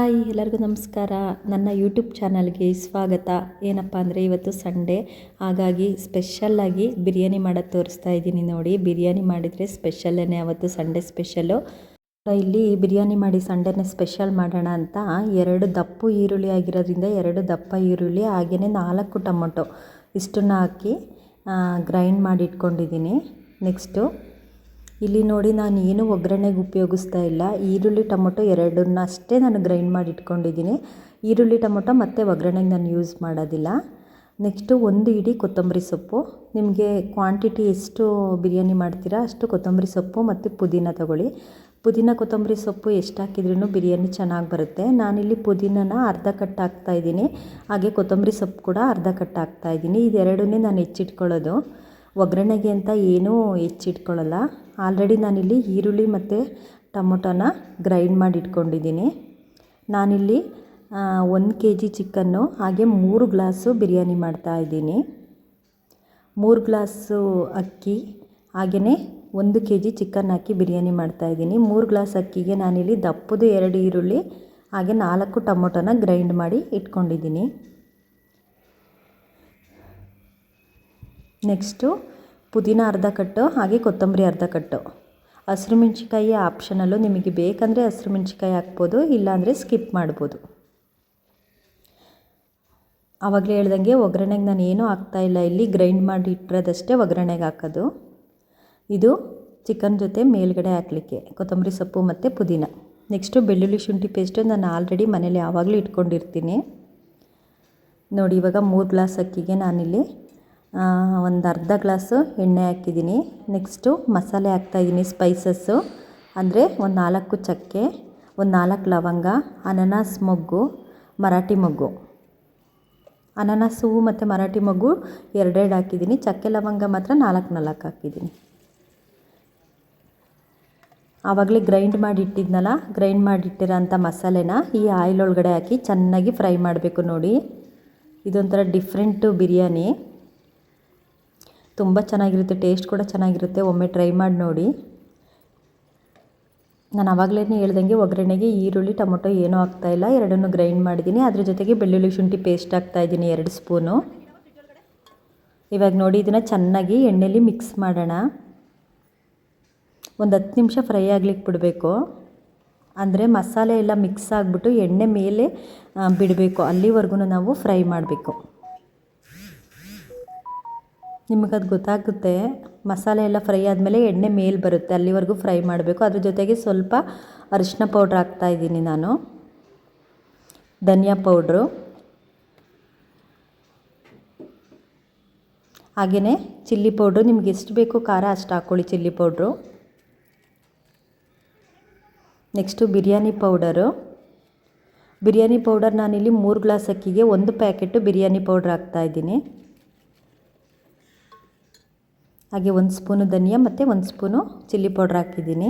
Hi ಎಲ್ಲರಿಗೂ ನಮಸ್ಕಾರ. ನನ್ನ ಯೂಟ್ಯೂಬ್ ಚಾನಲ್ಗೆ ಸ್ವಾಗತ. ಏನಪ್ಪ ಅಂದರೆ ಇವತ್ತು ಸಂಡೇ, ಹಾಗಾಗಿ ಸ್ಪೆಷಲ್ಲಾಗಿ ಬಿರಿಯಾನಿ ಮಾಡೋದು ತೋರಿಸ್ತಾ ಇದ್ದೀನಿ ನೋಡಿ. ಬಿರಿಯಾನಿ ಮಾಡಿದರೆ ಸ್ಪೆಷಲ್ಲೇ, ಅವತ್ತು ಸಂಡೇ ಸ್ಪೆಷಲ್ಲು. ಇಲ್ಲಿ ಬಿರಿಯಾನಿ ಮಾಡಿ ಸಂಡೇನ ಸ್ಪೆಷಲ್ ಮಾಡೋಣ ಅಂತ 2 ದಪ್ಪ ಈರುಳ್ಳಿ ಆಗಿರೋದ್ರಿಂದ 2 ದಪ್ಪ ಈರುಳ್ಳಿ, ಹಾಗೆಯೇ 4 ಟೊಮೊಟೊ ಇಷ್ಟನ್ನು ಹಾಕಿ ಗ್ರೈಂಡ್ ಮಾಡಿ ಇಟ್ಕೊಂಡಿದ್ದೀನಿ. ನೆಕ್ಸ್ಟು ಇಲ್ಲಿ ನೋಡಿ, ನಾನು ಏನು ಒಗ್ಗರಣೆಗೆ ಉಪಯೋಗಿಸ್ತಾ ಇಲ್ಲ. ಈರುಳ್ಳಿ ಟೊಮೊಟೊ ಎರಡನ್ನ ಅಷ್ಟೇ ನಾನು ಗ್ರೈಂಡ್ ಮಾಡಿ ಇಟ್ಕೊಂಡಿದ್ದೀನಿ. ಈರುಳ್ಳಿ ಟೊಮೊಟೊ ಮತ್ತು ಒಗ್ಗರಣೆಗೆ ನಾನು ಯೂಸ್ ಮಾಡೋದಿಲ್ಲ. ನೆಕ್ಸ್ಟು 1 ಇಡೀ ಕೊತ್ತಂಬರಿ ಸೊಪ್ಪು. ನಿಮಗೆ ಕ್ವಾಂಟಿಟಿ ಎಷ್ಟು ಬಿರಿಯಾನಿ ಮಾಡ್ತೀರಾ ಅಷ್ಟು ಕೊತ್ತಂಬರಿ ಸೊಪ್ಪು ಮತ್ತು ಪುದೀನ ತಗೊಳ್ಳಿ. ಪುದೀನ ಕೊತ್ತಂಬರಿ ಸೊಪ್ಪು ಎಷ್ಟು ಹಾಕಿದ್ರೂ ಬಿರಿಯಾನಿ ಚೆನ್ನಾಗಿ ಬರುತ್ತೆ. ನಾನಿಲ್ಲಿ ಪುದೀನನ ಅರ್ಧ ಕಟ್ ಹಾಕ್ತಾಯಿದ್ದೀನಿ, ಹಾಗೆ ಕೊತ್ತಂಬರಿ ಸೊಪ್ಪು ಕೂಡ ಅರ್ಧ ಕಟ್ ಹಾಕ್ತಾಯಿದ್ದೀನಿ. ಇದೆರಡನ್ನೇ ನಾನು ಹೆಚ್ಚಿಟ್ಕೊಳ್ಳೋದು. ಒಗ್ಗರಣೆಗೆ ಅಂತ ಏನೂ ಹೆಚ್ಚಿಟ್ಕೊಳ್ಳಲ್ಲ. ಆಲ್ರೆಡಿ ನಾನಿಲ್ಲಿ ಈರುಳ್ಳಿ ಮತ್ತು ಟೊಮೊಟೊನ ಗ್ರೈಂಡ್ ಮಾಡಿ ಇಟ್ಕೊಂಡಿದ್ದೀನಿ. ನಾನಿಲ್ಲಿ 1 kg ಚಿಕನ್ನು, ಹಾಗೆ 3 ಗ್ಲಾಸು ಬಿರಿಯಾನಿ ಮಾಡ್ತಾಯಿದ್ದೀನಿ. 3 ಗ್ಲಾಸು ಅಕ್ಕಿ, ಹಾಗೆಯೇ 1 kg ಚಿಕನ್ ಹಾಕಿ ಬಿರಿಯಾನಿ ಮಾಡ್ತಾಯಿದ್ದೀನಿ. 3 ಗ್ಲಾಸ್ ಅಕ್ಕಿಗೆ ನಾನಿಲ್ಲಿ ದಪ್ಪದು 2 ಈರುಳ್ಳಿ ಹಾಗೆ 4 ಟೊಮೊಟೊನ ಗ್ರೈಂಡ್ ಮಾಡಿ ಇಟ್ಕೊಂಡಿದ್ದೀನಿ. ನೆಕ್ಸ್ಟು ಪುದೀನ ಅರ್ಧ ಕಟ್ಟು, ಹಾಗೆ ಕೊತ್ತಂಬರಿ ಅರ್ಧ ಕಟ್ಟು. ಹಸಿರು ಮೆಣಸಿನ್ಕಾಯಿ ಆಪ್ಷನಲ್ಲು, ನಿಮಗೆ ಬೇಕಂದರೆ ಹಸಿರು ಮೆಣಸಿನ್ಕಾಯಿ ಹಾಕ್ಬೋದು, ಇಲ್ಲಾಂದರೆ ಸ್ಕಿಪ್ ಮಾಡ್ಬೋದು. ಆವಾಗಲೇ ಹೇಳ್ದಂಗೆ ಒಗ್ಗರಣೆಗೆ ನಾನು ಏನೂ ಹಾಕ್ತಾಯಿಲ್ಲ. ಇಲ್ಲಿ ಗ್ರೈಂಡ್ ಮಾಡಿ ಇಟ್ಟಿರೋದಷ್ಟೇ ಒಗ್ಗರಣೆಗೆ ಹಾಕೋದು. ಇದು ಚಿಕನ್ ಜೊತೆ ಮೇಲ್ಗಡೆ ಹಾಕಲಿಕ್ಕೆ ಕೊತ್ತಂಬರಿ ಸೊಪ್ಪು ಮತ್ತು ಪುದೀನ. ನೆಕ್ಸ್ಟು ಬೆಳ್ಳುಳ್ಳಿ ಶುಂಠಿ ಪೇಸ್ಟು ನಾನು ಆಲ್ರೆಡಿ ಮನೇಲಿ ಯಾವಾಗಲೂ ಇಟ್ಕೊಂಡಿರ್ತೀನಿ ನೋಡಿ. ಇವಾಗ 3 ಗ್ಲಾಸ್ ಅಕ್ಕಿಗೆ ನಾನಿಲ್ಲಿ ಒಂದು ಅರ್ಧ ಗ್ಲಾಸು ಎಣ್ಣೆ ಹಾಕಿದ್ದೀನಿ. ನೆಕ್ಸ್ಟು ಮಸಾಲೆ ಹಾಕ್ತಾಯಿದ್ದೀನಿ. ಸ್ಪೈಸಸ್ಸು ಅಂದರೆ ಒಂದು 4 ಚಕ್ಕೆ, ಒಂದು 4 ಲವಂಗ, ಅನಾನಸ್ ಮೊಗ್ಗು, ಮರಾಠಿ ಮೊಗ್ಗು. ಅನಾನಸ್ ಹೂವು ಮತ್ತು ಮರಾಠಿ ಮೊಗ್ಗು 2 ಹಾಕಿದ್ದೀನಿ. ಚಕ್ಕೆ ಲವಂಗ ಮಾತ್ರ 4 ಹಾಕಿದ್ದೀನಿ. ಆವಾಗಲೇ ಗ್ರೈಂಡ್ ಮಾಡಿಟ್ಟಿದ್ನಲ್ಲ, ಗ್ರೈಂಡ್ ಮಾಡಿಟ್ಟಿರೋ ಅಂಥ ಮಸಾಲೆನ ಈ ಆಯಿಲ್ ಒಳಗಡೆ ಹಾಕಿ ಚೆನ್ನಾಗಿ ಫ್ರೈ ಮಾಡಬೇಕು ನೋಡಿ. ಇದೊಂಥರ ಡಿಫ್ರೆಂಟು ಬಿರಿಯಾನಿ, ತುಂಬ ಚೆನ್ನಾಗಿರುತ್ತೆ, ಟೇಸ್ಟ್ ಕೂಡ ಚೆನ್ನಾಗಿರುತ್ತೆ. ಒಮ್ಮೆ ಟ್ರೈ ಮಾಡಿ ನೋಡಿ. ನಾನು ಆವಾಗಲೇ ಹೇಳ್ದಂಗೆ ಒಗ್ಗರಣೆಗೆ ಈರುಳ್ಳಿ ಟೊಮೊಟೊ ಏನೂ ಹಾಕ್ತಾಯಿಲ್ಲ, ಎರಡನ್ನೂ ಗ್ರೈಂಡ್ ಮಾಡಿದ್ದೀನಿ. ಅದ್ರ ಜೊತೆಗೆ ಬೆಳ್ಳುಳ್ಳಿ ಶುಂಠಿ ಪೇಸ್ಟ್ ಹಾಕ್ತಾಯಿದ್ದೀನಿ 2 ಸ್ಪೂನು. ಇವಾಗ ನೋಡಿ, ಇದನ್ನು ಚೆನ್ನಾಗಿ ಎಣ್ಣೆಯಲ್ಲಿ ಮಿಕ್ಸ್ ಮಾಡೋಣ. ಒಂದು 10 ನಿಮಿಷ ಫ್ರೈ ಆಗ್ಲಿಕ್ಕೆ ಬಿಡಬೇಕು. ಅಂದರೆ ಮಸಾಲೆ ಎಲ್ಲ ಮಿಕ್ಸ್ ಆಗಿಬಿಟ್ಟು ಎಣ್ಣೆ ಮೇಲೆ ಬಿಡಬೇಕು, ಅಲ್ಲಿವರೆಗೂ ನಾವು ಫ್ರೈ ಮಾಡಬೇಕು. ನಿಮಗದು ಗೊತ್ತಾಗುತ್ತೆ. ಮಸಾಲೆ ಎಲ್ಲ ಫ್ರೈ ಆದಮೇಲೆ ಎಣ್ಣೆ ಮೇಲೆ ಬರುತ್ತೆ, ಅಲ್ಲಿವರೆಗೂ ಫ್ರೈ ಮಾಡಬೇಕು. ಅದ್ರ ಜೊತೆಗೆ ಸ್ವಲ್ಪ ಅರಿಶಿನ ಪೌಡ್ರ್ ಹಾಕ್ತಾಯಿದ್ದೀನಿ ನಾನು, ಧನಿಯಾ ಪೌಡ್ರು, ಹಾಗೆಯೇ ಚಿಲ್ಲಿ ಪೌಡ್ರು. ನಿಮ್ಗೆ ಎಷ್ಟು ಬೇಕು ಖಾರ ಅಷ್ಟು ಹಾಕ್ಕೊಳ್ಳಿ chilli powder. Next biryani powder. Biryani powder ನಾನಿಲ್ಲಿ 3 ಗ್ಲಾಸ್ ಅಕ್ಕಿಗೆ 1 ಪ್ಯಾಕೆಟು ಬಿರಿಯಾನಿ ಪೌಡ್ರ್ ಹಾಕ್ತಾಯಿದ್ದೀನಿ. ಹಾಗೆ 1 ಸ್ಪೂನು ಧನಿಯಾ ಮತ್ತು 1 ಸ್ಪೂನು ಚಿಲ್ಲಿ ಪೌಡ್ರ್ ಹಾಕಿದ್ದೀನಿ.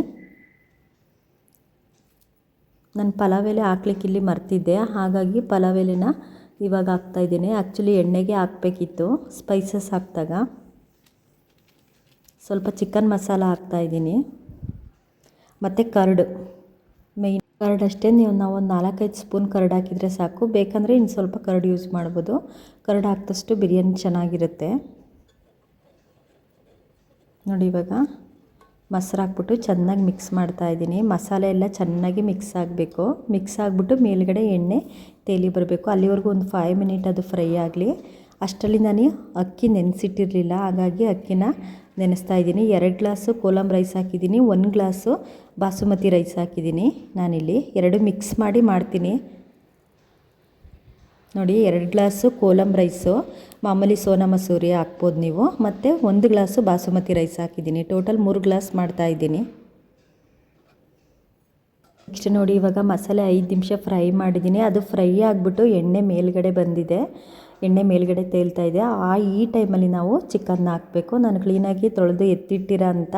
ನಾನು ಪಲಾವ್ ಎಲೆ ಹಾಕ್ಲಿಕ್ಕೆ ಇಲ್ಲಿ ಮರ್ತಿದ್ದೆ, ಹಾಗಾಗಿ ಪಲಾವ್ ಎಲೆನ ಇವಾಗ ಹಾಕ್ತಾಯಿದ್ದೀನಿ. ಆ್ಯಕ್ಚುಲಿ ಎಣ್ಣೆಗೆ ಹಾಕಬೇಕಿತ್ತು ಸ್ಪೈಸಸ್ ಹಾಕಿದಾಗ. ಸ್ವಲ್ಪ ಚಿಕನ್ ಮಸಾಲ ಹಾಕ್ತಾಯಿದ್ದೀನಿ ಮತ್ತು ಕರ್ಡು. ಮೇಯ್ನ್ ಕರ್ಡ್ ಅಷ್ಟೇ. ನಾವು ಒಂದು 4-5 ಸ್ಪೂನ್ ಕರ್ಡ್ ಹಾಕಿದರೆ ಸಾಕು. ಬೇಕಂದರೆ ಇನ್ನು ಸ್ವಲ್ಪ ಕರ್ಡ್ ಯೂಸ್ ಮಾಡ್ಬೋದು. ಕರ್ಡ್ ಹಾಕಿದಷ್ಟು ಬಿರಿಯಾನಿ ಚೆನ್ನಾಗಿರುತ್ತೆ ನೋಡಿ. ಇವಾಗ ಮೊಸರು ಹಾಕ್ಬಿಟ್ಟು ಚೆನ್ನಾಗಿ ಮಿಕ್ಸ್ ಮಾಡ್ತಾಯಿದ್ದೀನಿ. ಮಸಾಲೆ ಎಲ್ಲ ಚೆನ್ನಾಗಿ ಮಿಕ್ಸ್ ಆಗಬೇಕು. ಮಿಕ್ಸ್ ಆಗಿಬಿಟ್ಟು ಮೇಲ್ಗಡೆ ಎಣ್ಣೆ ತೇಲಿ ಬರಬೇಕು, ಅಲ್ಲಿವರೆಗೂ ಒಂದು 5 ಮಿನಿಟ್ ಅದು ಫ್ರೈ ಆಗಲಿ. ಅಷ್ಟರಲ್ಲಿ ನಾನು ಅಕ್ಕಿ ನೆನೆಸಿಟ್ಟಿರಲಿಲ್ಲ, ಹಾಗಾಗಿ ಅಕ್ಕಿನ ನೆನೆಸ್ತಾ ಇದ್ದೀನಿ. 2 ಗ್ಲಾಸು ಕೋಲಮ್ ರೈಸ್ ಹಾಕಿದ್ದೀನಿ, 1 ಗ್ಲಾಸು ಬಾಸುಮತಿ ರೈಸ್ ಹಾಕಿದ್ದೀನಿ. ನಾನಿಲ್ಲಿ 2 ಮಿಕ್ಸ್ ಮಾಡಿ ಮಾಡ್ತೀನಿ ನೋಡಿ. 2 ಗ್ಲಾಸು ಕೋಲಮ್ ರೈಸು, ಮಾಮೂಲಿ ಸೋನಾ ಮಸೂರಿ ಹಾಕ್ಬೋದು ನೀವು, ಮತ್ತು 1 ಗ್ಲಾಸು ಬಾಸುಮತಿ ರೈಸ್ ಹಾಕಿದ್ದೀನಿ. ಟೋಟಲ್ 3 ಗ್ಲಾಸ್ ಮಾಡ್ತಾಯಿದ್ದೀನಿ. ನೆಕ್ಸ್ಟ್ ನೋಡಿ, ಇವಾಗ ಮಸಾಲೆ 5 ನಿಮಿಷ ಫ್ರೈ ಮಾಡಿದ್ದೀನಿ. ಅದು ಫ್ರೈ ಆಗಿಬಿಟ್ಟು ಎಣ್ಣೆ ಮೇಲ್ಗಡೆ ಬಂದಿದೆ, ಎಣ್ಣೆ ಮೇಲ್ಗಡೆ ತೇಲ್ತಾ ಇದೆ. ಈ ಟೈಮಲ್ಲಿ ನಾವು ಚಿಕನ್ನ ಹಾಕಬೇಕು. ನಾನು ಕ್ಲೀನಾಗಿ ತೊಳೆದು ಎತ್ತಿಟ್ಟಿರೋ ಅಂಥ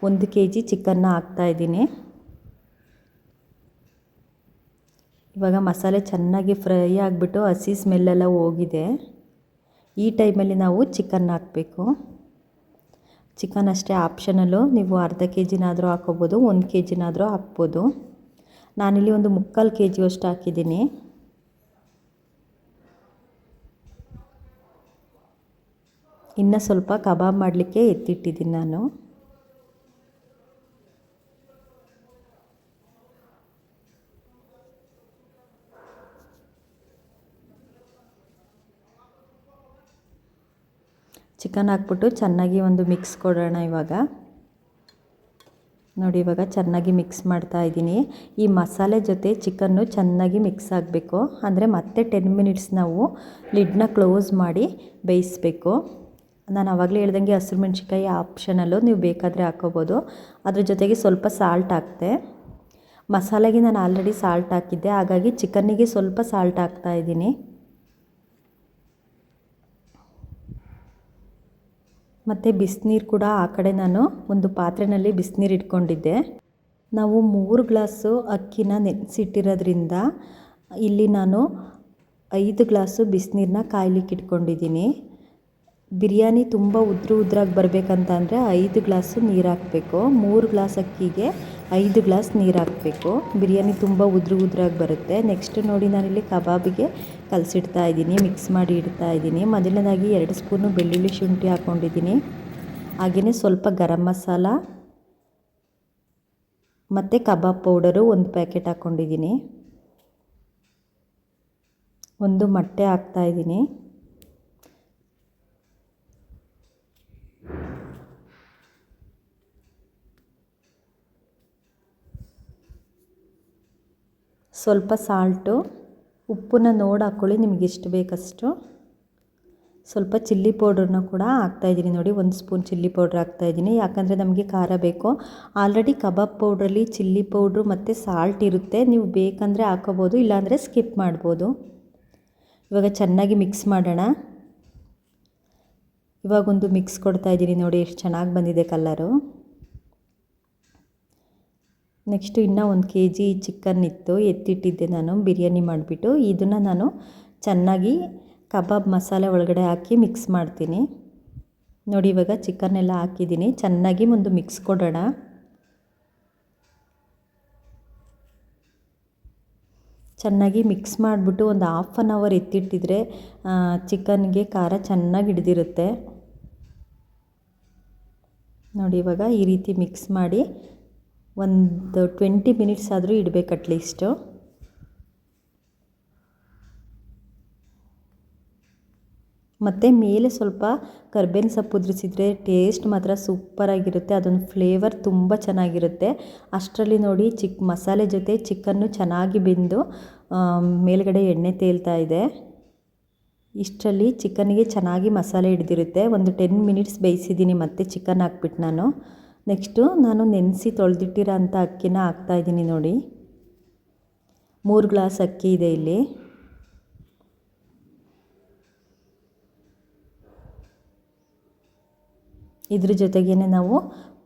1 kg ಚಿಕನ್ನ ಹಾಕ್ತಾಯಿದ್ದೀನಿ. ಇವಾಗ ಮಸಾಲೆ ಚೆನ್ನಾಗಿ ಫ್ರೈ ಆಗಿಬಿಟ್ಟು ಹಸಿ ಸ್ಮೆಲ್ಲೆಲ್ಲ ಹೋಗಿದೆ. ಈ ಟೈಮಲ್ಲಿ ನಾವು ಚಿಕನ್ ಹಾಕಬೇಕು. ಚಿಕನ್ ಅಷ್ಟೇ ಆಪ್ಷನಲ್ಲು, ನೀವು ಅರ್ಧ kgನಾದರೂ ಹಾಕ್ಕೋಬೋದು, 1 kgನಾದರೂ ಹಾಕ್ಬೋದು. ನಾನಿಲ್ಲಿ ಒಂದು 3/4 kg ಅಷ್ಟು ಹಾಕಿದ್ದೀನಿ. ಇನ್ನು ಸ್ವಲ್ಪ ಕಬಾಬ್ ಮಾಡಲಿಕ್ಕೆ ಎತ್ತಿಟ್ಟಿದ್ದೀನಿ ನಾನು. ಚಿಕನ್ ಹಾಕ್ಬಿಟ್ಟು ಚೆನ್ನಾಗಿ ಒಂದು ಮಿಕ್ಸ್ ಕೊಡೋಣ. ಇವಾಗ ನೋಡಿ, ಇವಾಗ ಚೆನ್ನಾಗಿ ಮಿಕ್ಸ್ ಮಾಡ್ತಾ ಇದ್ದೀನಿ. ಈ ಮಸಾಲೆ ಜೊತೆ ಚಿಕನ್ನು ಚೆನ್ನಾಗಿ ಮಿಕ್ಸ್ ಆಗಬೇಕು. ಅಂದರೆ ಮತ್ತೆ 10 ಮಿನಿಟ್ಸ್ ನಾವು ಲಿಡ್ನ ಕ್ಲೋಸ್ ಮಾಡಿ ಬೇಯಿಸಬೇಕು. ನಾನು ಆವಾಗಲೇ ಹೇಳ್ದಂಗೆ ಹಸಿರು ಮೆಣಸಿನ್ಕಾಯಿ ಆಪ್ಷನಲ್ಲು, ನೀವು ಬೇಕಾದರೆ ಹಾಕ್ಕೋಬೋದು. ಅದ್ರ ಜೊತೆಗೆ ಸ್ವಲ್ಪ ಸಾಲ್ಟ್ ಹಾಕ್ತೆ. ಮಸಾಲೆಗೆ ನಾನು ಆಲ್ರೆಡಿ ಸಾಲ್ಟ್ ಹಾಕಿದ್ದೆ, ಹಾಗಾಗಿ ಚಿಕನ್ನಿಗೆ ಸ್ವಲ್ಪ ಸಾಲ್ಟ್ ಹಾಕ್ತಾಯಿದ್ದೀನಿ. ಮತ್ತು ಬಿಸಿನೀರು ಕೂಡ ಆ ಕಡೆ ನಾನು ಒಂದು ಪಾತ್ರೆಯಲ್ಲಿ ಬಿಸಿನೀರು ಇಟ್ಕೊಂಡಿದ್ದೆ. ನಾವು 3 ಗ್ಲಾಸು ಅಕ್ಕಿನ ನೆನೆಸಿಟ್ಟಿರೋದ್ರಿಂದ ಇಲ್ಲಿ ನಾನು 5 ಗ್ಲಾಸು ಬಿಸಿನೀರನ್ನ ಕಾಯ್ಲಿಕ್ಕೆ ಇಟ್ಕೊಂಡಿದ್ದೀನಿ. ಬಿರಿಯಾನಿ ತುಂಬ ಉದ್ರಾಗಿ ಬರಬೇಕಂತ ಅಂದರೆ 5 ಗ್ಲಾಸು ನೀರು ಹಾಕಬೇಕು. 3 ಗ್ಲಾಸ್ ಅಕ್ಕಿಗೆ 5 ಗ್ಲಾಸ್ ನೀರು ಹಾಕಬೇಕು. ಬಿರಿಯಾನಿ ತುಂಬ ಉದ್ರಾಗಿ ಬರುತ್ತೆ. ನೆಕ್ಸ್ಟ್ ನೋಡಿ, ನಾನಿಲ್ಲಿ ಕಬಾಬಿಗೆ ಕಲಸಿಡ್ತಾ ಇದ್ದೀನಿ, ಮಿಕ್ಸ್ ಮಾಡಿ ಇಡ್ತಾ ಇದ್ದೀನಿ. ಮೊದಲನೇದಾಗಿ 2 ಸ್ಪೂನು ಬೆಳ್ಳುಳ್ಳಿ ಶುಂಠಿ ಹಾಕ್ಕೊಂಡಿದ್ದೀನಿ. ಹಾಗೆಯೇ ಸ್ವಲ್ಪ ಗರಂ ಮಸಾಲ ಮತ್ತು ಕಬಾಬ್ ಪೌಡರು 1 ಪ್ಯಾಕೆಟ್ ಹಾಕ್ಕೊಂಡಿದ್ದೀನಿ. ಒಂದು ಮೊಟ್ಟೆ ಹಾಕ್ತಾಯಿದ್ದೀನಿ. ಸ್ವಲ್ಪ ಸಾಲ್ಟು, ಉಪ್ಪನ್ನ ನೋಡಿ ಹಾಕ್ಕೊಳ್ಳಿ ನಿಮಗೆ ಎಷ್ಟು ಬೇಕಷ್ಟು. ಸ್ವಲ್ಪ ಚಿಲ್ಲಿ ಪೌಡ್ರನ್ನ ಕೂಡ ಹಾಕ್ತಾಯಿದ್ದೀನಿ. ನೋಡಿ, 1 ಸ್ಪೂನ್ ಚಿಲ್ಲಿ ಪೌಡ್ರ್ ಹಾಕ್ತಾಯಿದ್ದೀನಿ, ಯಾಕಂದರೆ ನಮಗೆ ಖಾರ ಬೇಕು. ಆಲ್ರೆಡಿ ಕಬಾಬ್ ಪೌಡ್ರಲ್ಲಿ ಚಿಲ್ಲಿ ಪೌಡ್ರು ಮತ್ತು ಸಾಲ್ಟ್ ಇರುತ್ತೆ, ನೀವು ಬೇಕಂದರೆ ಹಾಕೋಬೋದು, ಇಲ್ಲಾಂದರೆ ಸ್ಕಿಪ್ ಮಾಡ್ಬೋದು. ಇವಾಗ ಚೆನ್ನಾಗಿ ಮಿಕ್ಸ್ ಮಾಡೋಣ. ಇವಾಗೊಂದು ಮಿಕ್ಸ್ ಕೊಡ್ತಾಯಿದ್ದೀನಿ. ನೋಡಿ ಎಷ್ಟು ಚೆನ್ನಾಗಿ ಬಂದಿದೆ ಕಲರು. ನೆಕ್ಸ್ಟು ಇನ್ನೂ 1 kg ಚಿಕನ್ ಇತ್ತು, ಎತ್ತಿಟ್ಟಿದ್ದೆ ನಾನು ಬಿರಿಯಾನಿ ಮಾಡಿಬಿಟ್ಟು. ಇದನ್ನು ನಾನು ಚೆನ್ನಾಗಿ ಕಬಾಬ್ ಮಸಾಲೆ ಒಳಗಡೆ ಹಾಕಿ ಮಿಕ್ಸ್ ಮಾಡ್ತೀನಿ. ನೋಡಿ, ಇವಾಗ ಚಿಕನ್ನೆಲ್ಲ ಹಾಕಿದ್ದೀನಿ. ಚೆನ್ನಾಗಿ ಒಂದು ಮಿಕ್ಸ್ ಕೊಡೋಣ. ಚೆನ್ನಾಗಿ ಮಿಕ್ಸ್ ಮಾಡಿಬಿಟ್ಟು ಒಂದು 1/2 ಅವರ್ ಎತ್ತಿಟ್ಟಿದ್ರೆ ಚಿಕನ್ಗೆ ಖಾರ ಚೆನ್ನಾಗಿ ಹಿಡಿದಿರುತ್ತೆ. ನೋಡಿ, ಇವಾಗ ಈ ರೀತಿ ಮಿಕ್ಸ್ ಮಾಡಿ ಒಂದು 20 ಮಿನಿಟ್ಸ್ ಆದರೂ ಇಡಬೇಕು ಅಟ್ಲೀಸ್ಟು. ಮತ್ತು ಮೇಲೆ ಸ್ವಲ್ಪ ಕರ್ಬೇವಿನ ಸೊಪ್ಪು ಉದುರಿಸಿದ್ರೆ ಟೇಸ್ಟ್ ಮಾತ್ರ ಸೂಪರಾಗಿರುತ್ತೆ. ಅದೊಂದು ಫ್ಲೇವರ್ ತುಂಬ ಚೆನ್ನಾಗಿರುತ್ತೆ. ಅಷ್ಟರಲ್ಲಿ ನೋಡಿ, ಮಸಾಲೆ ಜೊತೆ ಚಿಕನ್ನು ಚೆನ್ನಾಗಿ ಬೆಂದು ಮೇಲ್ಗಡೆ ಎಣ್ಣೆ ತೇಲ್ತಾ ಇದೆ. ಇಷ್ಟರಲ್ಲಿ ಚಿಕನ್ನಿಗೆ ಚೆನ್ನಾಗಿ ಮಸಾಲೆ ಹಿಡಿದಿರುತ್ತೆ. ಒಂದು 10 ಮಿನಿಟ್ಸ್ ಬೇಯಿಸಿದ್ದೀನಿ ಮತ್ತೆ ಚಿಕನ್ ಹಾಕ್ಬಿಟ್ಟು ನಾನು. ನೆಕ್ಸ್ಟು ನಾನು ನೆನೆಸಿ ತೊಳೆದಿಟ್ಟಿರೋ ಅಂಥ ಅಕ್ಕಿನ ಹಾಕ್ತಾಯಿದ್ದೀನಿ. ನೋಡಿ, 3 ಗ್ಲಾಸ್ ಅಕ್ಕಿ ಇದೆ ಇಲ್ಲಿ. ಇದ್ರ ಜೊತೆಗೇ ನಾವು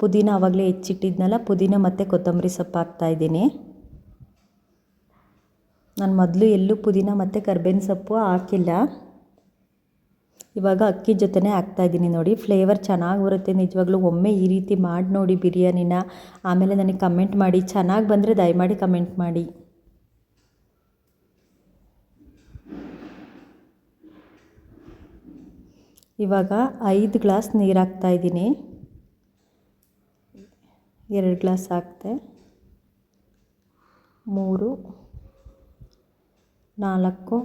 ಪುದೀನ ಆವಾಗಲೇ ಹೆಚ್ಚಿಟ್ಟಿದ್ನಲ್ಲ, ಪುದೀನ ಮತ್ತು ಕೊತ್ತಂಬರಿ ಸೊಪ್ಪು ಹಾಕ್ತಾಯಿದ್ದೀನಿ. ನಾನು ಮೊದಲು ಎಲ್ಲೂ ಪುದೀನ ಮತ್ತು ಕರ್ಬೇವಿನ ಸೊಪ್ಪು ಹಾಕಿಲ್ಲ. ಇವಾಗ ಅಕ್ಕಿ ಜೊತೆನೇ ಹಾಕ್ತಾಯಿದ್ದೀನಿ. ನೋಡಿ, ಫ್ಲೇವರ್ ಚೆನ್ನಾಗಿ ಬರುತ್ತೆ ನಿಜವಾಗ್ಲೂ. ಒಮ್ಮೆ ಈ ರೀತಿ ಮಾಡಿ ನೋಡಿ ಬಿರಿಯಾನಿನ, ಆಮೇಲೆ ನನಗೆ ಕಮೆಂಟ್ ಮಾಡಿ. ಚೆನ್ನಾಗಿ ಬಂದರೆ ದಯಮಾಡಿ ಕಮೆಂಟ್ ಮಾಡಿ. ಇವಾಗ 5 ಗ್ಲಾಸ್ ನೀರು ಹಾಕ್ತಾಯಿದ್ದೀನಿ. 2 ಗ್ಲಾಸ್ ಹಾಕ್ತೆ, 3, 4,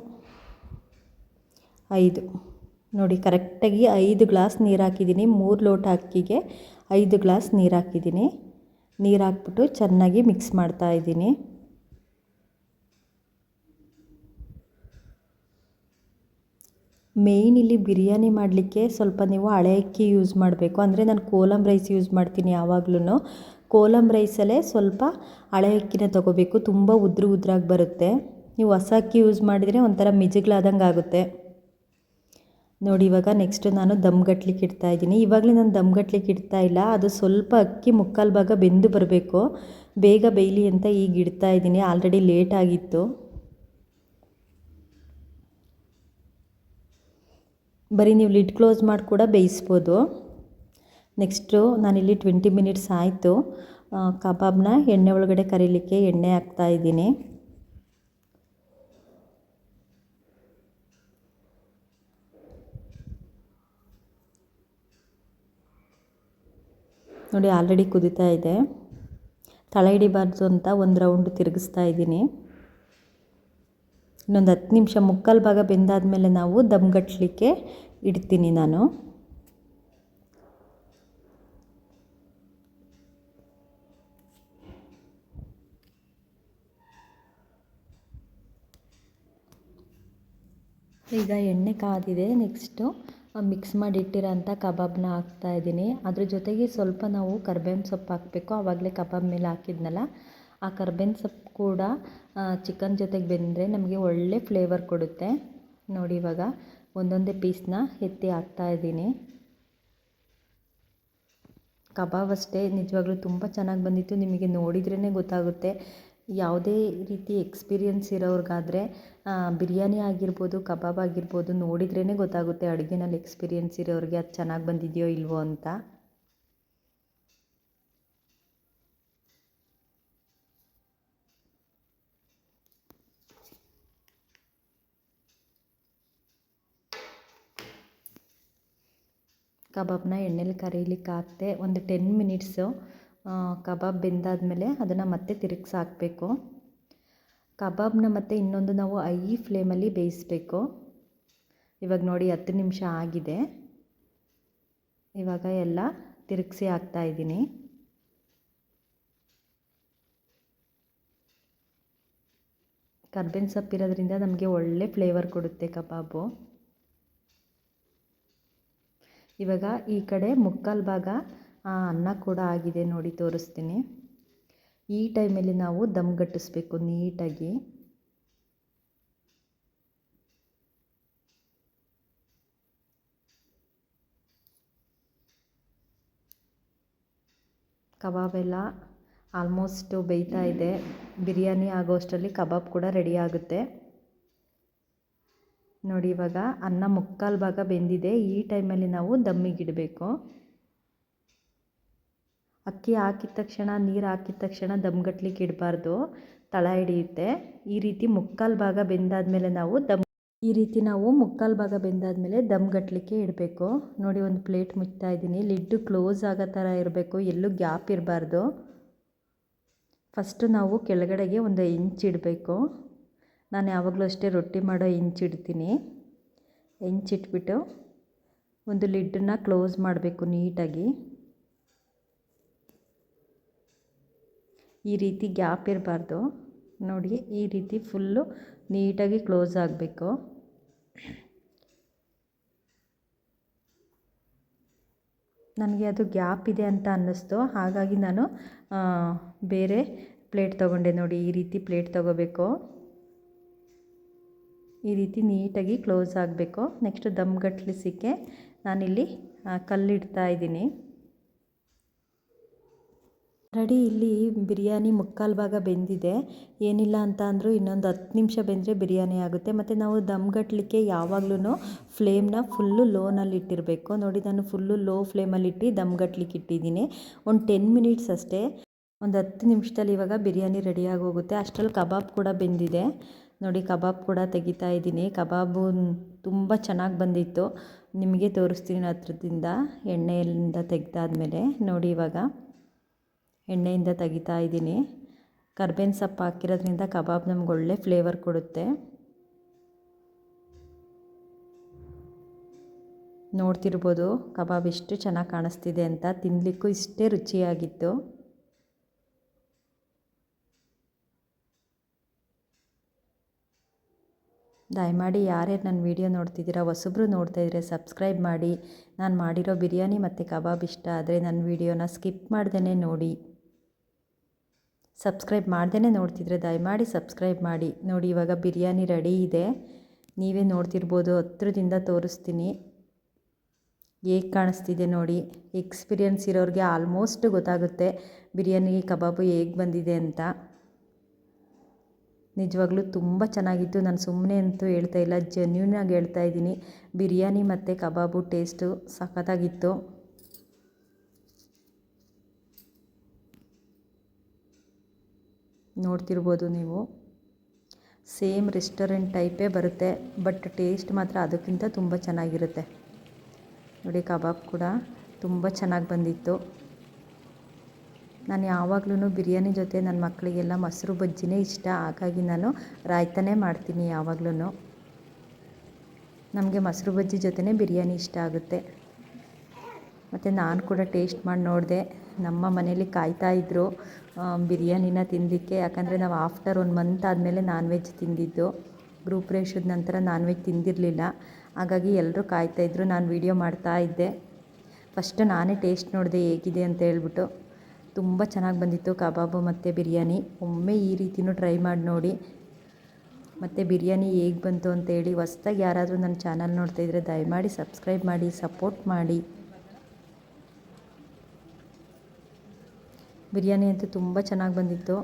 5. ನೋಡಿ, ಕರೆಕ್ಟಾಗಿ 5 ಗ್ಲಾಸ್ ನೀರು ಹಾಕಿದ್ದೀನಿ. 3 ಲೋಟ ಅಕ್ಕಿಗೆ 5 ಗ್ಲಾಸ್ ನೀರು ಹಾಕಿದ್ದೀನಿ. ನೀರು ಹಾಕ್ಬಿಟ್ಟು ಚೆನ್ನಾಗಿ ಮಿಕ್ಸ್ ಮಾಡ್ತಾಯಿದ್ದೀನಿ. ಮೇಯ್ನ್ ಇಲ್ಲಿ ಬಿರಿಯಾನಿ ಮಾಡಲಿಕ್ಕೆ ಸ್ವಲ್ಪ ನೀವು ಹಳೆ ಅಕ್ಕಿ ಯೂಸ್ ಮಾಡಬೇಕು. ಅಂದರೆ ನಾನು ಕೋಲಮ್ ರೈಸ್ ಯೂಸ್ ಮಾಡ್ತೀನಿ ಯಾವಾಗ್ಲೂ. ಕೋಲಮ್ ರೈಸಲ್ಲೇ ಸ್ವಲ್ಪ ಹಳೆ ಅಕ್ಕಿನ ತೊಗೋಬೇಕು, ತುಂಬ ಉದ್ರಾಗಿ ಬರುತ್ತೆ. ನೀವು ಹೊಸ ಅಕ್ಕಿ ಯೂಸ್ ಮಾಡಿದರೆ ಒಂಥರ ಮಿಜುಗ್ಲಾದಂಗೆ ಆಗುತ್ತೆ. ನೋಡಿ, ಇವಾಗ ನೆಕ್ಸ್ಟು ನಾನು ದಮ್ಗಟ್ಲಿಕ್ಕೆ ಇಡ್ತಾಯಿದ್ದೀನಿ. ಇವಾಗಲೇ ನಾನು ದಮ್ಗಟ್ಲಿಕ್ಕೆ ಇಡ್ತಾ ಇಲ್ಲ, ಅದು ಸ್ವಲ್ಪ ಅಕ್ಕಿ 3/4 ಭಾಗ ಬೆಂದು ಬರಬೇಕು, ಬೇಗ ಬೇಯಲಿ ಅಂತ ಈಗ ಇಡ್ತಾಯಿದ್ದೀನಿ. ಆಲ್ರೆಡಿ ಲೇಟ್ ಆಗಿತ್ತು. ಬರೀ ನೀವು ಲಿಡ್ ಕ್ಲೋಸ್ ಮಾಡಿ ಕೂಡ ಬೇಯಿಸ್ಬೋದು. ನೆಕ್ಸ್ಟು ನಾನಿಲ್ಲಿ 20 ಮಿನಿಟ್ಸ್ ಆಯಿತು. ಕಬಾಬ್ನ ಎಣ್ಣೆ ಒಳಗಡೆ ಕರಿಲಿಕ್ಕೆ ಎಣ್ಣೆ ಹಾಕ್ತಾಯಿದ್ದೀನಿ. ನೋಡಿ ಆಲ್ರೆಡಿ ಕುದೀತಾ ಇದೆ. ತಳ ಹಿಡಿಬಾರ್ದು ಅಂತ ಒಂದು ರೌಂಡ್ ತಿರುಗಿಸ್ತಾ ಇದ್ದೀನಿ. ಇನ್ನೊಂದು 10 ನಿಮಿಷ ಮುಕ್ಕಾಲು ಭಾಗ ಬೆಂದಾದಮೇಲೆ ನಾವು ದಮ್ಗಟ್ಟಲಿಕ್ಕೆ ಇಡ್ತೀನಿ ನಾನು. ಈಗ ಎಣ್ಣೆ ಕಾದಿದೆ. ನೆಕ್ಸ್ಟು ಮಿಕ್ಸ್ ಮಾಡಿಟ್ಟಿರೋ ಅಂಥ ಕಬಾಬ್ನ ಹಾಕ್ತಾಯಿದ್ದೀನಿ. ಅದ್ರ ಜೊತೆಗೆ ಸ್ವಲ್ಪ ನಾವು ಕರ್ಬೇವಿನ ಸೊಪ್ಪು ಹಾಕಬೇಕು. ಆವಾಗಲೇ ಕಬಾಬ್ ಮೇಲೆ ಹಾಕಿದ್ನಲ್ಲ, ಆ ಕರ್ಬೇವಿನ ಸೊಪ್ಪು ಕೂಡ ಚಿಕನ್ ಜೊತೆಗೆ ಬೆಂದರೆ ನಮಗೆ ಒಳ್ಳೆ ಫ್ಲೇವರ್ ಕೊಡುತ್ತೆ. ನೋಡಿ ಇವಾಗ ಒಂದೊಂದೇ ಪೀಸ್ನ ಎತ್ತಿ ಹಾಕ್ತಾಯಿದ್ದೀನಿ. ಕಬಾಬ್ ಅಷ್ಟೇ ನಿಜವಾಗ್ಲೂ ತುಂಬ ಚೆನ್ನಾಗಿ ಬಂದಿತ್ತು. ನಿಮಗೆ ನೋಡಿದ್ರೇ ಗೊತ್ತಾಗುತ್ತೆ. ಯಾವುದೇ ರೀತಿ ಎಕ್ಸ್ಪೀರಿಯನ್ಸ್ ಇರೋರಿಗಾದರೆ ಬಿರಿಯಾನಿ ಆಗಿರ್ಬೋದು, ಕಬಾಬ್ ಆಗಿರ್ಬೋದು, ನೋಡಿದ್ರೇ ಗೊತ್ತಾಗುತ್ತೆ ಅಡುಗೆನಲ್ಲಿ ಎಕ್ಸ್ಪೀರಿಯನ್ಸ್ ಇರೋರಿಗೆ ಅದು ಚೆನ್ನಾಗಿ ಬಂದಿದೆಯೋ ಇಲ್ವೋ ಅಂತ. ಕಬಾಬ್ನ ಎಣ್ಣೆಲಿ ಕರೀಲಿಕ್ಕೆ ಹಾಕ್ತೆ. ಒಂದು 10 ಮಿನಿಟ್ಸು ಕಬಾಬ್ ಬೆಂದಾದಮೇಲೆ ಅದನ್ನು ಮತ್ತೆ ತಿರುಗಿಸಿ ಹಾಕಬೇಕು. ಕಬಾಬ್ನ ಮತ್ತೆ ಇನ್ನೊಂದು ನಾವು ಐ ಫ್ಲೇಮಲ್ಲಿ ಬೇಯಿಸಬೇಕು. ಇವಾಗ ನೋಡಿ 10 ನಿಮಿಷ ಆಗಿದೆ. ಇವಾಗ ಎಲ್ಲ ತಿರುಗಿಸಿ ಹಾಕ್ತಾಯಿದ್ದೀನಿ. ಕರ್ಬೇವಿನ ಸೊಪ್ಪು ಇರೋದ್ರಿಂದ ನಮಗೆ ಒಳ್ಳೆ ಫ್ಲೇವರ್ ಕೊಡುತ್ತೆ ಕಬಾಬು. ಇವಾಗ ಈ ಕಡೆ ಮುಕ್ಕಾಲು ಭಾಗ ಅನ್ನ ಕೂಡ ಆಗಿದೆ ನೋಡಿ, ತೋರಿಸ್ತೀನಿ. ಈ ಟೈಮಲ್ಲಿ ನಾವು ದಮ್ಗಟ್ಟಿಸ್ಬೇಕು ನೀಟಾಗಿ. ಕಬಾಬೆಲ್ಲ ಆಲ್ಮೋಸ್ಟು ಬೇಯ್ತಾ ಇದೆ. ಬಿರಿಯಾನಿ ಆಗೋಷ್ಟರಲ್ಲಿ ಕಬಾಬ್ ಕೂಡ ರೆಡಿ ಆಗುತ್ತೆ. ನೋಡಿ ಇವಾಗ ಅನ್ನ ಮುಕ್ಕಾಲು ಭಾಗ ಬೆಂದಿದೆ. ಈ ಟೈಮಲ್ಲಿ ನಾವು ದಮ್ಮಿಗಿಡಬೇಕು. ಅಕ್ಕಿ ಹಾಕಿದ ತಕ್ಷಣ, ನೀರು ಹಾಕಿದ ತಕ್ಷಣ ದಮ್ಗಟ್ಲಿಕ್ಕೆ ಇಡಬಾರ್ದು, ತಳ ಹಿಡಿಯುತ್ತೆ. ಈ ರೀತಿ ಮುಕ್ಕಾಲು ಭಾಗ ಬೆಂದಾದಮೇಲೆ ನಾವು ಮುಕ್ಕಾಲು ಭಾಗ ಬೆಂದಾದಮೇಲೆ ದಮ್ಗಟ್ಲಿಕ್ಕೆ ಇಡಬೇಕು. ನೋಡಿ ಒಂದು ಪ್ಲೇಟ್ ಮುಚ್ತಾ ಇದ್ದೀನಿ. ಲಿಡ್ಡು ಕ್ಲೋಸ್ ಆಗೋ ಥರ ಇರಬೇಕು, ಎಲ್ಲೂ ಗ್ಯಾಪ್ ಇರಬಾರ್ದು. ಫಸ್ಟು ನಾವು ಕೆಳಗಡೆಗೆ ಒಂದು ಇಂಚ್ ಇಡಬೇಕು. ನಾನು ಯಾವಾಗಲೂ ಅಷ್ಟೇ ರೊಟ್ಟಿ ಮಾಡೋ ಇಂಚಿಡ್ತೀನಿ. ಇಂಚಿಟ್ಬಿಟ್ಟು ಒಂದು ಲಿಡ್ಡನ್ನ ಕ್ಲೋಸ್ ಮಾಡಬೇಕು ನೀಟಾಗಿ. ಈ ರೀತಿ ಗ್ಯಾಪ್ ಇರಬಾರ್ದು. ನೋಡಿ ಈ ರೀತಿ ಫುಲ್ಲು ನೀಟಾಗಿ ಕ್ಲೋಸ್ ಆಗಬೇಕು. ನನಗೆ ಅದು ಗ್ಯಾಪ್ ಇದೆ ಅಂತ ಅನ್ನಿಸ್ತು, ಹಾಗಾಗಿ ನಾನು ಬೇರೆ ಪ್ಲೇಟ್ ತೊಗೊಂಡೆ. ನೋಡಿ ಈ ರೀತಿ ಪ್ಲೇಟ್ ತೊಗೋಬೇಕು. ಈ ರೀತಿ ನೀಟಾಗಿ ಕ್ಲೋಸ್ ಆಗಬೇಕು. ನೆಕ್ಸ್ಟ್ ದಮ್ಗಟ್ಲಿಸಿಕ್ಕೆ ನಾನಿಲ್ಲಿ ಕಲ್ಲಿಡ್ತಾ ಇದ್ದೀನಿ. ರೆಡಿ. ಇಲ್ಲಿ ಬಿರಿಯಾನಿ ಮುಕ್ಕಾಲು ಭಾಗ ಬೆಂದಿದೆ. ಏನಿಲ್ಲ ಅಂತ ಅಂದರೂ ಇನ್ನೊಂದು 10 ನಿಮಿಷ ಬೆಂದರೆ ಬಿರಿಯಾನಿ ಆಗುತ್ತೆ. ಮತ್ತು ನಾವು ದಮ್ಗಟ್ಲಿಕ್ಕೆ ಯಾವಾಗಲೂ ಫ್ಲೇಮ್ನ ಫುಲ್ಲು ಲೋನಲ್ಲಿ ಇಟ್ಟಿರಬೇಕು. ನೋಡಿ ನಾನು ಫುಲ್ಲು ಲೋ ಫ್ಲೇಮಲ್ಲಿಟ್ಟು ದಮ್ಗಟ್ಲಿಕ್ಕೆ ಇಟ್ಟಿದ್ದೀನಿ. ಒಂದು 10 ಮಿನಿಟ್ಸ್ ಅಷ್ಟೇ. ಒಂದು 10 ನಿಮಿಷದಲ್ಲಿ ಇವಾಗ ಬಿರಿಯಾನಿ ರೆಡಿಯಾಗಿ ಹೋಗುತ್ತೆ. ಅಷ್ಟರಲ್ಲಿ ಕಬಾಬ್ ಕೂಡ ಬೆಂದಿದೆ. ನೋಡಿ ಕಬಾಬ್ ಕೂಡ ತೆಗಿತಾ ಇದ್ದೀನಿ. ಕಬಾಬು ತುಂಬ ಚೆನ್ನಾಗಿ ಬಂದಿತ್ತು. ನಿಮಗೆ ತೋರಿಸ್ತೀನಿ ಹತ್ರದಿಂದ. ಎಣ್ಣೆಯಿಂದ ತೆಗೆದಾದ್ಮೇಲೆ ನೋಡಿ ಇವಾಗ ಎಣ್ಣೆಯಿಂದ ತೆಗಿತಾ ಇದ್ದೀನಿ. ಕರ್ಬೇವಿನ ಸೊಪ್ಪು ಹಾಕಿರೋದ್ರಿಂದ ಕಬಾಬ್ ನಮ್ಗೆ ಒಳ್ಳೆ ಫ್ಲೇವರ್ ಕೊಡುತ್ತೆ. ನೋಡ್ತಿರ್ಬೋದು ಕಬಾಬ್ ಎಷ್ಟು ಚೆನ್ನಾಗಿ ಕಾಣಿಸ್ತಿದೆ ಅಂತ. ತಿನ್ನಲಿಕ್ಕೂ ಇಷ್ಟೇ ರುಚಿಯಾಗಿತ್ತು. ದಯಮಾಡಿ ಯಾರ್ಯಾರು ನನ್ನ ವೀಡಿಯೋ ನೋಡ್ತಿದ್ದೀರಾ, ಹೊಸಬ್ರು ನೋಡ್ತಾಯಿದ್ರೆ ಸಬ್ಸ್ಕ್ರೈಬ್ ಮಾಡಿ. ನಾನು ಮಾಡಿರೋ ಬಿರಿಯಾನಿ ಮತ್ತು ಕಬಾಬ್ ಇಷ್ಟ ಆದರೆ ನನ್ನ ವೀಡಿಯೋನ ಸ್ಕಿಪ್ ಮಾಡ್ದೇ ನೋಡಿ. ಸಬ್ಸ್ಕ್ರೈಬ್ ಮಾಡ್ದೇ ನೋಡ್ತಿದ್ರೆ ದಯಮಾಡಿ ಸಬ್ಸ್ಕ್ರೈಬ್ ಮಾಡಿ. ನೋಡಿ ಇವಾಗ ಬಿರಿಯಾನಿ ರೆಡಿ ಇದೆ. ನೀವೇ ನೋಡ್ತಿರ್ಬೋದು, ಹತ್ರದಿಂದ ತೋರಿಸ್ತೀನಿ. ಹೇಗೆ ಕಾಣಿಸ್ತಿದೆ ನೋಡಿ. ಎಕ್ಸ್ಪೀರಿಯನ್ಸ್ ಇರೋರಿಗೆ ಆಲ್ಮೋಸ್ಟ್ ಗೊತ್ತಾಗುತ್ತೆ ಬಿರಿಯಾನಿ ಕಬಾಬು ಹೇಗೆ ಬಂದಿದೆ ಅಂತ. ನಿಜವಾಗ್ಲೂ ತುಂಬ ಚೆನ್ನಾಗಿತ್ತು. ನಾನು ಸುಮ್ಮನೆ ಅಂತೂ ಹೇಳ್ತಾ ಇಲ್ಲ, ಜೆನ್ಯೂನಾಗಿ ಹೇಳ್ತಾ ಇದ್ದೀನಿ. ಬಿರಿಯಾನಿ ಮತ್ತು ಕಬಾಬು ಟೇಸ್ಟು ಸಖತ್ತಾಗಿತ್ತು. ನೋಡ್ತಿರ್ಬೋದು ನೀವು. ಸೇಮ್ ರೆಸ್ಟೋರೆಂಟ್ ಟೈಪೇ ಬರುತ್ತೆ, ಬಟ್ ಟೇಸ್ಟ್ ಮಾತ್ರ ಅದಕ್ಕಿಂತ ತುಂಬ ಚೆನ್ನಾಗಿರುತ್ತೆ. ನೋಡಿ ಕಬಾಬ್ ಕೂಡ ತುಂಬ ಚೆನ್ನಾಗಿ ಬಂದಿತ್ತು. ನಾನು ಯಾವಾಗಲೂ ಬಿರಿಯಾನಿ ಜೊತೆ ನನ್ನ ಮಕ್ಕಳಿಗೆಲ್ಲ ಮೊಸರು ಬಜ್ಜಿನೇ ಇಷ್ಟ. ಹಾಗಾಗಿ ನಾನು ರಾಯ್ತನೇ ಮಾಡ್ತೀನಿ ಯಾವಾಗಲೂ. ನಮಗೆ ಮೊಸರು ಬಜ್ಜಿ ಜೊತೆನೇ ಬಿರಿಯಾನಿ ಇಷ್ಟ ಆಗುತ್ತೆ. ಮತ್ತು ನಾನು ಕೂಡ ಟೇಸ್ಟ್ ಮಾಡಿ ನೋಡಿದೆ. ನಮ್ಮ ಮನೇಲಿ ಕಾಯ್ತಾಯಿದ್ರು ಬಿರಿಯಾನಿನ ತಿನ್ನಲಿಕ್ಕೆ. ಯಾಕಂದರೆ ನಾವು ಆಫ್ಟರ್ 1 ಮಂತ್ ಆದಮೇಲೆ ನಾನ್ ವೆಜ್ ತಿಂದಿದ್ದು. ಗೃಹಪ್ರವೇಶದ ನಂತರ ನಾನ್ ವೆಜ್ ತಿಂದಿರಲಿಲ್ಲ. ಹಾಗಾಗಿ ಎಲ್ಲರೂ ಕಾಯ್ತಾಯಿದ್ರು. ನಾನು ವೀಡಿಯೋ ಮಾಡ್ತಾಯಿದ್ದೆ. ಫಸ್ಟ್ ನಾನೇ ಟೇಸ್ಟ್ ನೋಡಿದೆ ಹೇಗಿದೆ ಅಂತ ಹೇಳ್ಬಿಟ್ಟು. ತುಂಬ ಚೆನ್ನಾಗಿ ಬಂದಿತ್ತು ಕಬಾಬು ಮತ್ತು ಬಿರಿಯಾನಿ. ಒಮ್ಮೆ ಈ ರೀತಿಯೂ ಟ್ರೈ ಮಾಡಿ ನೋಡಿ. ಮತ್ತು ಬಿರಿಯಾನಿ ಹೇಗೆ ಬಂತು ಅಂತೇಳಿ. ಹೊಸ್ದಾಗಿ ಯಾರಾದರೂ ನನ್ನ ಚಾನಲ್ ನೋಡ್ತಾಯಿದ್ರೆ ದಯಮಾಡಿ ಸಬ್ಸ್ಕ್ರೈಬ್ ಮಾಡಿ, ಸಪೋರ್ಟ್ ಮಾಡಿ. ಬಿರಿಯಾನಿ ಅಂತೂ ತುಂಬ ಚೆನ್ನಾಗಿ ಬಂದಿತ್ತು.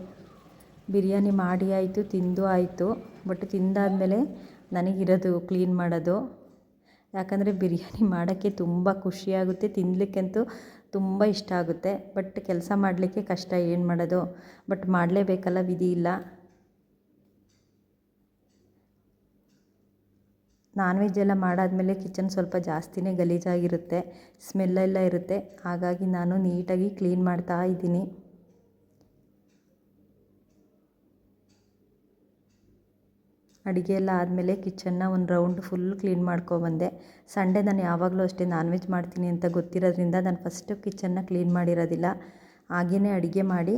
ಬಿರಿಯಾನಿ ಮಾಡಿ ಆಯಿತು, ತಿಂದು ಆಯಿತು. ಬಟ್ ತಿಂದಾದಮೇಲೆ ನನಗಿರೋದು ಕ್ಲೀನ್ ಮಾಡೋದು. ಯಾಕಂದರೆ ಬಿರಿಯಾನಿ ಮಾಡೋಕ್ಕೆ ತುಂಬ ಖುಷಿಯಾಗುತ್ತೆ, ತಿನ್ನಲಿಕ್ಕಂತೂ ತುಂಬ ಇಷ್ಟ ಆಗುತ್ತೆ. ಬಟ್ ಕೆಲಸ ಮಾಡಲಿಕ್ಕೆ ಕಷ್ಟ, ಏನು ಮಾಡೋದು. ಬಟ್ ಮಾಡಲೇಬೇಕಲ್ಲ, ವಿಧಿ ಇಲ್ಲ. ನಾನ್ ವೆಜ್ ಎಲ್ಲ ಮಾಡಾದಮೇಲೆ ಕಿಚನ್ ಸ್ವಲ್ಪ ಜಾಸ್ತಿನೇ ಗಲೀಜಾಗಿರುತ್ತೆ, ಸ್ಮೆಲ್ಲೆಲ್ಲ ಇರುತ್ತೆ. ಹಾಗಾಗಿ ನಾನು ನೀಟಾಗಿ ಕ್ಲೀನ್ ಮಾಡ್ತಾ ಇದ್ದೀನಿ. ಅಡುಗೆ ಎಲ್ಲ ಆದಮೇಲೆ ಕಿಚನ್ನ ಒಂದು ರೌಂಡ್ ಫುಲ್ ಕ್ಲೀನ್ ಮಾಡ್ಕೊಬಂದೆ. ಸಂಡೇ ನಾನು ಯಾವಾಗಲೂ ಅಷ್ಟೇ ನಾನ್ ವೆಜ್ ಮಾಡ್ತೀನಿ ಅಂತ ಗೊತ್ತಿರೋದ್ರಿಂದ ನಾನು ಫಸ್ಟು ಕಿಚನ್ನ ಕ್ಲೀನ್ ಮಾಡಿರೋದಿಲ್ಲ. ಹಾಗೆಯೇ ಅಡುಗೆ ಮಾಡಿ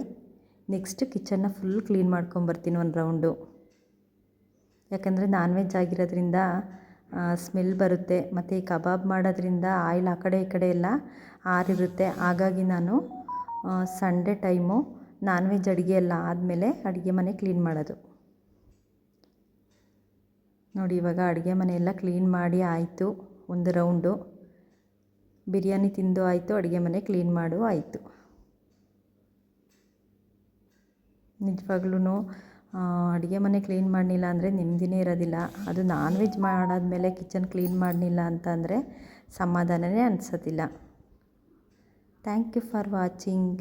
ನೆಕ್ಸ್ಟ್ ಕಿಚನ್ನ ಫುಲ್ ಕ್ಲೀನ್ ಮಾಡ್ಕೊಂಬರ್ತೀನಿ ಒಂದು ರೌಂಡು. ಯಾಕಂದರೆ ನಾನ್ ವೆಜ್ ಆಗಿರೋದ್ರಿಂದ ಸ್ಮೆಲ್ ಬರುತ್ತೆ. ಮತ್ತು ಈ ಕಬಾಬ್ ಮಾಡೋದ್ರಿಂದ ಆಯಿಲ್ ಆ ಕಡೆ ಈ ಕಡೆ ಎಲ್ಲ ಆರಿರುತ್ತೆ. ಹಾಗಾಗಿ ನಾನು ಸಂಡೇ ಟೈಮು ನಾನ್ ವೆಜ್ ಅಡುಗೆ ಎಲ್ಲ ಆದಮೇಲೆ ಅಡುಗೆ ಮನೆ ಕ್ಲೀನ್ ಮಾಡೋದು. ನೋಡಿ ಇವಾಗ ಅಡುಗೆ ಮನೆಯೆಲ್ಲ ಕ್ಲೀನ್ ಮಾಡಿ ಆಯಿತು ಒಂದು ರೌಂಡು. ಬಿರಿಯಾನಿ ತಿಂದು ಆಯಿತು, ಅಡುಗೆ ಮನೆ ಕ್ಲೀನ್ ಮಾಡು ಆಯಿತು. ನಿಜವಾಗ್ಲೂ ಅಡುಗೆ ಮನೆ ಕ್ಲೀನ್ ಮಾಡಲಿಲ್ಲ ಅಂದರೆ ನೆಮ್ಮದಿನೇ ಇರೋದಿಲ್ಲ. ಅದು ನಾನ್ ವೆಜ್ ಮಾಡಾದಮೇಲೆ ಕಿಚನ್ ಕ್ಲೀನ್ ಮಾಡಲಿಲ್ಲ ಅಂತಂದರೆ ಸಮಾಧಾನವೇ ಅನಿಸೋದಿಲ್ಲ. Thank you for watching.